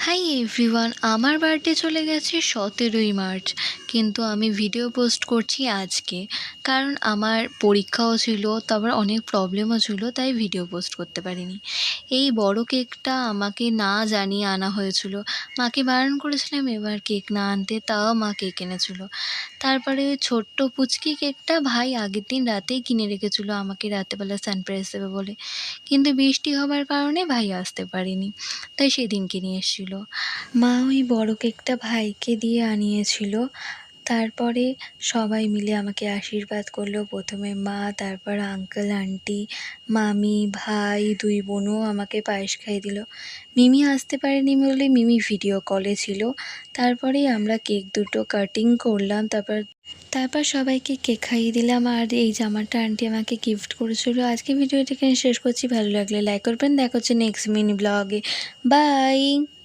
Hi everyone, আমার birthday চলে গেছে 17ই মার্চ, কিন্তু আমি ভিডিও পোস্ট করছি আজকে। কারণ আমার পরীক্ষাও ছিল, তারপর অনেক প্রবলেমও ছিল, তাই ভিডিও পোস্ট করতে পারিনি। এই বড় কেকটা আমাকে না জানিয়ে আনা হয়েছিল। মাকে বারণ করেছিলাম এবার কেক না আনতে, তাও মা কেক এনেছিল। তারপরে ওই ছোট্ট পুচকি কেকটা ভাই আগের দিন রাতেই কিনে রেখেছিল আমাকে রাতেবেলা সারপ্রাইজ দেবে বলে, কিন্তু বৃষ্টি হবার কারণে ভাই আসতে পারেনি, তাই সেদিনকে নিয়ে এসেছিলো। মা ওই বড় কেকটা ভাইকে দিয়ে আনিয়েছিল। তারপরে সবাই মিলে আমাকে আশীর্বাদ করলো। প্রথমে মা, তারপর আঙ্কেল আন্টি, মামি, ভাই, 2 বোনও আমাকে পায়েস খাইয়ে দিল। মিমি আসতে পারেনি বলে মিমি ভিডিও কলে ছিল। তারপরেই আমরা কেক দুটো কাটিং করলাম। তারপর সবাইকে কেক খাইয়ে দিলাম। আর এই জামাটা আন্টি আমাকে গিফট করেছিল। আজকে ভিডিওটা এখানে শেষ করছি। ভালো লাগলে লাইক করবেন। দেখা হচ্ছে নেক্সট মিনি ব্লগে। বাই।